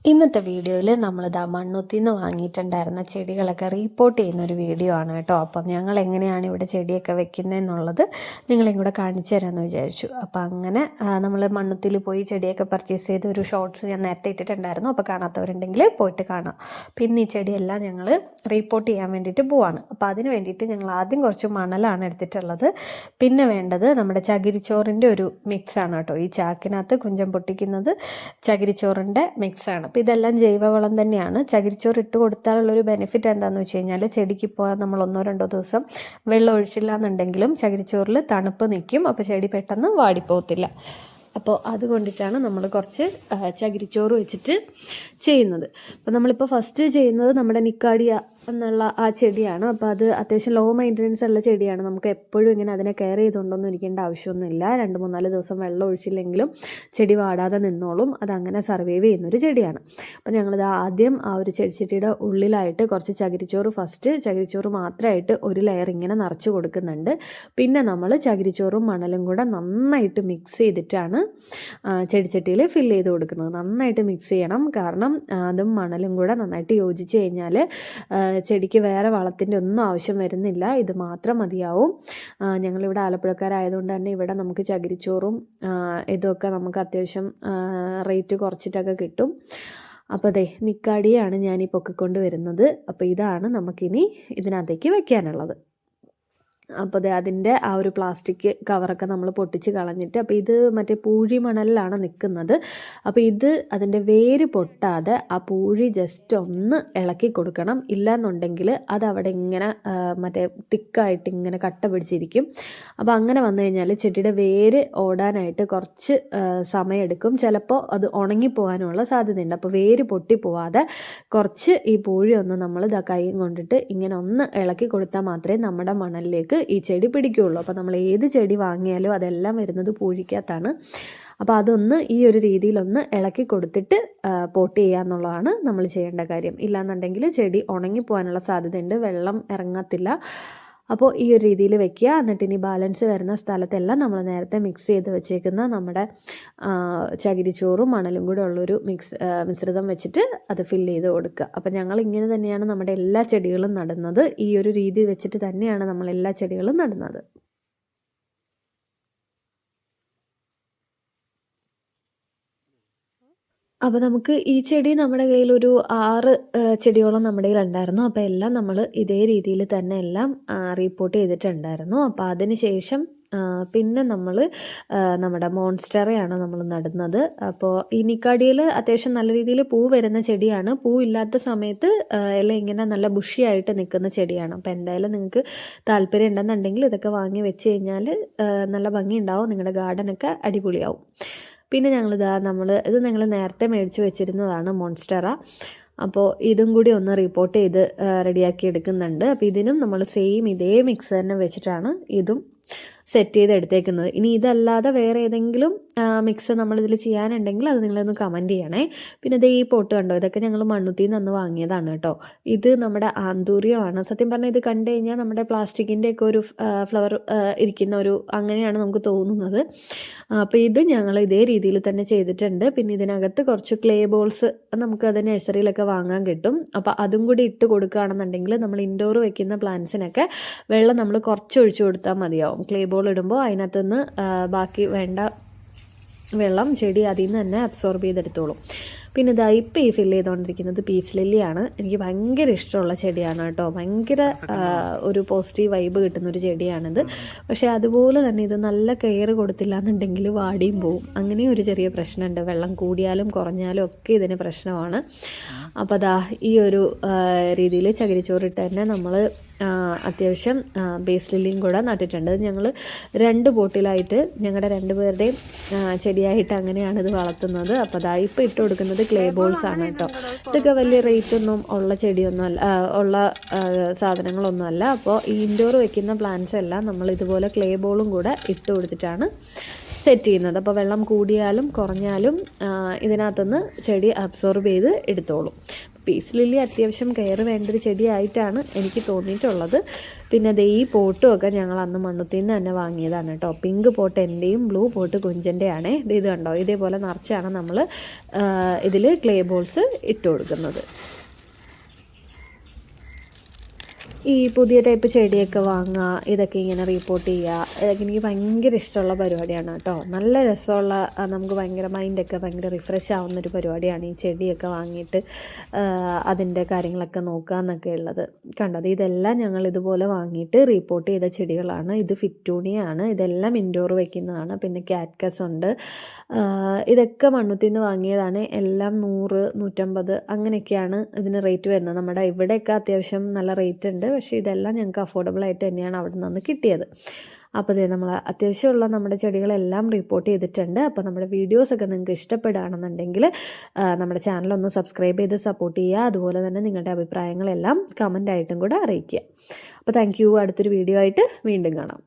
ഇന്നത്തെ വീഡിയോയിൽ നമ്മളിതാ മണ്ണുത്തിൽ നിന്ന് വാങ്ങിയിട്ടുണ്ടായിരുന്ന ചെടികളൊക്കെ റീപ്പോർട്ട് ചെയ്യുന്നൊരു വീഡിയോ ആണ് കേട്ടോ. അപ്പം ഞങ്ങൾ എങ്ങനെയാണ് ഇവിടെ ചെടിയൊക്കെ വെക്കുന്നതെന്നുള്ളത് നിങ്ങളെയും കൂടെ കാണിച്ചു തരാമെന്ന് വിചാരിച്ചു. അപ്പം അങ്ങനെ നമ്മൾ മണ്ണുത്തിൽ പോയി ചെടിയൊക്കെ പർച്ചേസ് ചെയ്ത ഒരു ഷോർട്സ് ഞാൻ നേരത്തെ ഇട്ടിട്ടുണ്ടായിരുന്നു. അപ്പോൾ കാണാത്തവരുണ്ടെങ്കിൽ പോയിട്ട് കാണാം. പിന്നെ ഈ ചെടിയെല്ലാം ഞങ്ങൾ റീപ്പോർട്ട് ചെയ്യാൻ വേണ്ടിയിട്ട് പോവാണ്. അപ്പോൾ അതിന് വേണ്ടിയിട്ട് ഞങ്ങൾ ആദ്യം കുറച്ച് മണലാണ് എടുത്തിട്ടുള്ളത്. പിന്നെ വേണ്ടത് നമ്മുടെ ചകിരിച്ചോറിൻ്റെ ഒരു മിക്സാണ് കേട്ടോ. ഈ ചാക്കിനകത്ത് കുഞ്ചം പൊട്ടിക്കുന്നത് ചകിരിച്ചോറിൻ്റെ മിക്സാണ്. അപ്പോൾ ഇതെല്ലാം ജൈവവളം തന്നെയാണ്. ചകിരിച്ചോറ് ഇട്ട് കൊടുത്താലുള്ളൊരു ബെനിഫിറ്റ് എന്താണെന്ന് വെച്ച് കഴിഞ്ഞാൽ ചെടിക്കിപ്പോൾ നമ്മൾ 1-2 ദിവസം വെള്ളം ഒഴിച്ചില്ല എന്നുണ്ടെങ്കിലും ചകിരിച്ചോറിൽ തണുപ്പ് നിൽക്കും. അപ്പോൾ ചെടി പെട്ടെന്ന് വാടിപ്പോകത്തില്ല. അപ്പോൾ അതുകൊണ്ടിട്ടാണ് നമ്മൾ കുറച്ച് ചകിരിച്ചോറ് വെച്ചിട്ട് ചെയ്യുന്നത്. അപ്പോൾ നമ്മളിപ്പോൾ ഫസ്റ്റ് ചെയ്യുന്നത് നമ്മുടെ നിക്കാഡിയ എന്നുള്ള ആ ചെടിയാണ്. അപ്പോൾ അത് അത്യാവശ്യം ലോ മെയിൻ്റനൻസ് ഉള്ള ചെടിയാണ്. നമുക്ക് എപ്പോഴും ഇങ്ങനെ അതിനെ കെയർ ചെയ്തുകൊണ്ടൊന്നും ഇരിക്കേണ്ട ആവശ്യമൊന്നുമില്ല. 2-3-4 ദിവസം വെള്ളം ഒഴിച്ചില്ലെങ്കിലും ചെടി വാടാതെ നിന്നോളും. അതങ്ങനെ സർവൈവ് ചെയ്യുന്നൊരു ചെടിയാണ്. അപ്പോൾ ഞങ്ങളിത് ആദ്യം ആ ഒരു ചെടിച്ചട്ടിയുടെ ഉള്ളിലായിട്ട് കുറച്ച് ചകിരിച്ചോറ് മാത്രമായിട്ട് ഒരു ലെയർ ഇങ്ങനെ നിറച്ച് കൊടുക്കുന്നുണ്ട്. പിന്നെ നമ്മൾ ചകിരിച്ചോറും മണലും കൂടെ നന്നായിട്ട് മിക്സ് ചെയ്തിട്ടാണ് ചെടിച്ചട്ടിയിൽ ഫില്ല് ചെയ്ത് കൊടുക്കുന്നത്. നന്നായിട്ട് മിക്സ് ചെയ്യണം. കാരണം അതും മണലും കൂടെ നന്നായിട്ട് യോജിച്ച് കഴിഞ്ഞാൽ ചെടിക്ക് വേറെ വളത്തിൻ്റെ ഒന്നും ആവശ്യം വരുന്നില്ല. ഇത് മാത്രം മതിയാവും. ഞങ്ങളിവിടെ ആലപ്പുഴക്കാരായതുകൊണ്ട് തന്നെ ഇവിടെ നമുക്ക് ചകിരിച്ചോറും ഇതൊക്കെ നമുക്ക് അത്യാവശ്യം റേറ്റ് കുറച്ചിട്ടൊക്കെ കിട്ടും. അപ്പോൾ അതെ നിക്കാടിയാണ് ഞാനീ പൊക്കിക്കൊണ്ട് വരുന്നത്. അപ്പോൾ ഇതാണ് നമുക്കിനി ഇതിനകത്തേക്ക് വെക്കാനുള്ളത്. അപ്പോൾ അതിൻ്റെ ആ ഒരു പ്ലാസ്റ്റിക് കവറൊക്കെ നമ്മൾ പൊട്ടിച്ച് കളഞ്ഞിട്ട്, അപ്പോൾ ഇത് മറ്റേ പൂഴി മണലിലാണ് നിൽക്കുന്നത്. അപ്പോൾ ഇത് അതിൻ്റെ വേര് പൊട്ടാതെ ആ പൂഴി ജസ്റ്റ് ഒന്ന് ഇളക്കി കൊടുക്കണം. ഇല്ലയെന്നുണ്ടെങ്കിൽ അതവിടെ ഇങ്ങനെ മറ്റേ തിക്കായിട്ട് ഇങ്ങനെ കട്ട പിടിച്ചിരിക്കും. അപ്പോൾ അങ്ങനെ വന്നു കഴിഞ്ഞാൽ ചെടിയുടെ വേര് ഓടാനായിട്ട് കുറച്ച് സമയമെടുക്കും. ചിലപ്പോൾ അത് ഉണങ്ങിപ്പോകാനുള്ള സാധ്യതയുണ്ട്. അപ്പോൾ വേര് പൊട്ടിപ്പോവാതെ കുറച്ച് ഈ പൂഴി ഒന്ന് നമ്മൾ കൈ കൊണ്ടിട്ട് ഇങ്ങനെ ഒന്ന് ഇളക്കി കൊടുത്താൽ മാത്രമേ നമ്മുടെ മണലിലേക്ക് ഈ ചെടി പിടിക്കുകയുള്ളൂ. അപ്പോൾ നമ്മൾ ഏത് ചെടി വാങ്ങിയാലും അതെല്ലാം വരുന്നത് പൂഴിക്കകത്താണ്. അപ്പോൾ അതൊന്ന് ഈ ഒരു രീതിയിലൊന്ന് ഇളക്കി കൊടുത്തിട്ട് പോട്ട് ചെയ്യുക എന്നുള്ളതാണ് നമ്മൾ ചെയ്യേണ്ട കാര്യം. ഇല്ലാന്നുണ്ടെങ്കിൽ ചെടി ഉണങ്ങിപ്പോകാനുള്ള സാധ്യതയുണ്ട്, വെള്ളം ഇറങ്ങത്തില്ല. അപ്പോൾ ഈ ഒരു രീതിയിൽ വെക്കുക. എന്നിട്ട് ഇനി ബാലൻസ് വരുന്ന സ്ഥലത്തെല്ലാം നമ്മൾ നേരത്തെ മിക്സ് ചെയ്ത് വെച്ചേക്കുന്ന നമ്മുടെ ചകിരിച്ചോറും മണലും കൂടെ ഉള്ളൊരു മിശ്രിതം വെച്ചിട്ട് അത് ഫില്ല് ചെയ്ത് കൊടുക്കുക. അപ്പോൾ ഞങ്ങൾ ഇങ്ങനെ തന്നെയാണ് നമ്മുടെ എല്ലാ ചെടികളും നടുന്നത്. ഈ ഒരു രീതി വെച്ചിട്ട് തന്നെയാണ് നമ്മൾ എല്ലാ ചെടികളും നടുന്നത്. അപ്പോൾ നമുക്ക് ഈ ചെടി നമ്മുടെ കയ്യിലൊരു 6 ചെടിയോളം നമ്മുടെ കയ്യിലുണ്ടായിരുന്നു. അപ്പോൾ എല്ലാം നമ്മൾ ഇതേ രീതിയിൽ തന്നെ എല്ലാം റീപ്പോർട്ട് ചെയ്തിട്ടുണ്ടായിരുന്നു. അപ്പോൾ അതിന് ശേഷം പിന്നെ നമ്മൾ നമ്മുടെ മോൺസ്റ്ററയാണ് നമ്മൾ നടുന്നത്. അപ്പോൾ ഈ നിക്കാഡിയയിൽ അത്യാവശ്യം നല്ല രീതിയിൽ പൂ വരുന്ന ചെടിയാണ്. പൂ ഇല്ലാത്ത സമയത്ത് എല്ലാം ഇങ്ങനെ നല്ല ബുഷിയായിട്ട് നിൽക്കുന്ന ചെടിയാണ്. അപ്പോൾ എന്തായാലും നിങ്ങൾക്ക് താല്പര്യം ഉണ്ടെന്നുണ്ടെങ്കിൽ ഇതൊക്കെ വാങ്ങി വെച്ച് കഴിഞ്ഞാൽ നല്ല ഭംഗിയുണ്ടാവും. നിങ്ങളുടെ ഗാർഡനൊക്കെ അടിപൊളിയാവും. പിന്നെ ഇത് ഞങ്ങൾ നേരത്തെ മേടിച്ച് വെച്ചിരുന്നതാണ് മോൺസ്റ്ററ. അപ്പോൾ ഇതും കൂടി ഒന്ന് റിപ്പോർട്ട് ചെയ്ത് റെഡിയാക്കി എടുക്കുന്നുണ്ട്. അപ്പോൾ ഇതിനും നമ്മൾ സെയിം ഇതേ മിക്സ് തന്നെ വെച്ചിട്ടാണ് ഇതും സെറ്റ് ചെയ്ത് എടുത്തേക്കുന്നത്. ഇനി ഇതല്ലാതെ വേറെ ഏതെങ്കിലും മിക്സ് നമ്മളിതിൽ ചെയ്യാനുണ്ടെങ്കിൽ അത് നിങ്ങളൊന്ന് കമൻറ്റ് ചെയ്യണേ. പിന്നെ ഇത് ഈ പോട്ട് കണ്ടോ, ഇതൊക്കെ ഞങ്ങൾ മണ്ണുത്തിൽ നിന്ന് വാങ്ങിയതാണ് കേട്ടോ. ഇത് നമ്മുടെ ആന്തൂര്യമാണ്. സത്യം പറഞ്ഞാൽ ഇത് കണ്ടു കഴിഞ്ഞാൽ നമ്മുടെ പ്ലാസ്റ്റിക്കിൻ്റെ ഒക്കെ ഒരു ഫ്ലവർ ഇരിക്കുന്ന ഒരു അങ്ങനെയാണ് നമുക്ക് തോന്നുന്നത്. അപ്പോൾ ഇത് ഞങ്ങൾ ഇതേ രീതിയിൽ തന്നെ ചെയ്തിട്ടുണ്ട്. പിന്നെ ഇതിനകത്ത് കുറച്ച് ക്ലേ ബോൾസ് നമുക്കത് നഴ്സറിയിലൊക്കെ വാങ്ങാൻ കിട്ടും. അപ്പോൾ അതും കൂടി ഇട്ട് കൊടുക്കുകയാണെന്നുണ്ടെങ്കിൽ നമ്മൾ ഇൻഡോർ വെക്കുന്ന പ്ലാന്റ്സിനൊക്കെ വെള്ളം നമ്മൾ കുറച്ച് ഒഴിച്ചു കൊടുത്താൽ മതിയാവും. ക്ലേ ബോൾ ഇടുമ്പോൾ അതിനകത്തുനിന്ന് ബാക്കി വേണ്ട വെള്ളം ചെടി അതിൽ നിന്ന് തന്നെ അബ്സോർബ് ചെയ്തെടുത്തോളും. പിന്നെ ഇതാ ഇപ്പോൾ ഈ ഫില്ല് ചെയ്തുകൊണ്ടിരിക്കുന്നത് പീച്ച് ലില്ലിയാണ്. എനിക്ക് ഭയങ്കര ഇഷ്ടമുള്ള ചെടിയാണ് കേട്ടോ. ഭയങ്കര ഒരു പോസിറ്റീവ് വൈബ് കിട്ടുന്നൊരു ചെടിയാണിത്. പക്ഷേ അതുപോലെ തന്നെ ഇത് നല്ല കെയർ കൊടുത്തില്ല എന്നുണ്ടെങ്കിൽ വാടിയും പോവും. അങ്ങനെയും ഒരു ചെറിയ പ്രശ്നമുണ്ട്. വെള്ളം കൂടിയാലും കുറഞ്ഞാലും ഒക്കെ ഇതിന് പ്രശ്നമാണ്. അപ്പോൾ അതാ ഈ ഒരു രീതിയിൽ ചകിരിച്ചോറിട്ട് തന്നെ നമ്മൾ അത്യാവശ്യം ബേസ് ലില്ലിയും കൂടെ നട്ടിട്ടുണ്ട്. ഞങ്ങൾ 2 പോട്ടിലായിട്ട് ഞങ്ങളുടെ 2 പേരുടെയും ചെടിയായിട്ട് അങ്ങനെയാണ് ഇത് വളർത്തുന്നത്. അപ്പോൾ അതാ ഇപ്പോൾ ഇട്ട് കൊടുക്കുന്നത് ക്ലേ ബോൾസ് ആണ് കേട്ടോ. ഇതൊക്കെ വലിയ റേറ്റ് ഒന്നും ഉള്ള ചെടിയൊന്നും അല്ല, ഉള്ള സാധനങ്ങളൊന്നും അല്ല. അപ്പോൾ ഈ ഇൻഡോർ വെക്കുന്ന പ്ലാന്റ്സ് എല്ലാം നമ്മൾ ഇതുപോലെ ക്ലേ ബോളും കൂടെ ഇട്ട് കൊടുത്തിട്ടാണ് സെറ്റ് ചെയ്യുന്നത്. അപ്പോൾ വെള്ളം കൂടിയാലും കുറഞ്ഞാലും ഇതിനകത്തുനിന്ന് ചെടി അബ്സോർബ് ചെയ്ത് എടുത്തോളും. പീസ് ലില്ലി അത്യാവശ്യം കെയർ വേണ്ടൊരു ചെടിയായിട്ടാണ് എനിക്ക് തോന്നിയിട്ടുള്ളത്. പിന്നെ ദേ ഈ പോട്ടും ഒക്കെ ഞങ്ങൾ അന്ന് മണ്ണുത്തിൽ നിന്ന് തന്നെ വാങ്ങിയതാണ് കേട്ടോ. പിങ്ക് പോട്ട് എൻ്റെയും ബ്ലൂ പോട്ട് കുഞ്ചൻ്റെ ആണേ. ഇത് കണ്ടോ, ഇതേപോലെ നിറച്ചാണ് നമ്മൾ ഇതിൽ ക്ലേ ബോൾസ് ഇട്ട് കൊടുക്കുന്നത്. ഈ പുതിയ ടൈപ്പ് ചെടിയൊക്കെ വാങ്ങുക, ഇതൊക്കെ ഇങ്ങനെ റിപ്പോർട്ട് ചെയ്യുക, ഇതൊക്കെ എനിക്ക് ഭയങ്കര ഇഷ്ടമുള്ള പരിപാടിയാണ് കേട്ടോ. നല്ല രസമുള്ള, നമുക്ക് ഭയങ്കര മൈൻഡൊക്കെ ഭയങ്കര റിഫ്രഷ് ആവുന്നൊരു പരിപാടിയാണ് ഈ ചെടിയൊക്കെ വാങ്ങിയിട്ട് അതിൻ്റെ കാര്യങ്ങളൊക്കെ നോക്കുക എന്നൊക്കെ ഉള്ളത്. കണ്ടത്, ഇതെല്ലാം ഞങ്ങൾ ഇതുപോലെ വാങ്ങിയിട്ട് റിപ്പോർട്ട് ചെയ്ത ചെടികളാണ്. ഇത് ഫിറ്റൂണിയാണ്, ഇതെല്ലാം ഇൻഡോർ വയ്ക്കുന്നതാണ്. പിന്നെ കാറ്റ്കസ് ഉണ്ട്. ഇതൊക്കെ മണ്ണുത്തിൽ നിന്ന് വാങ്ങിയതാണ്. എല്ലാം 100, 150 അങ്ങനെയൊക്കെയാണ് ഇതിന് റേറ്റ് വരുന്നത്. നമ്മുടെ ഇവിടെയൊക്കെ അത്യാവശ്യം നല്ല റേറ്റ് ഉണ്ട്. പക്ഷേ ഇതെല്ലാം ഞങ്ങൾക്ക് അഫോർഡബിൾ ആയിട്ട് തന്നെയാണ് അവിടെ നിന്ന് കിട്ടിയത്. അപ്പോൾ ഇതേ നമ്മൾ അത്യാവശ്യമുള്ള നമ്മുടെ ചെടികളെല്ലാം റിപ്പോർട്ട് ചെയ്തിട്ടുണ്ട്. അപ്പോൾ നമ്മുടെ വീഡിയോസൊക്കെ നിങ്ങൾക്ക് ഇഷ്ടപ്പെടുകയാണെന്നുണ്ടെങ്കിൽ നമ്മുടെ ചാനലൊന്ന് സബ്സ്ക്രൈബ് ചെയ്ത് സപ്പോർട്ട് ചെയ്യുക. അതുപോലെ തന്നെ നിങ്ങളുടെ അഭിപ്രായങ്ങളെല്ലാം കമൻ്റായിട്ടും കൂടെ അറിയിക്കുക. അപ്പോൾ താങ്ക് യു. അടുത്തൊരു വീഡിയോ ആയിട്ട് വീണ്ടും കാണാം.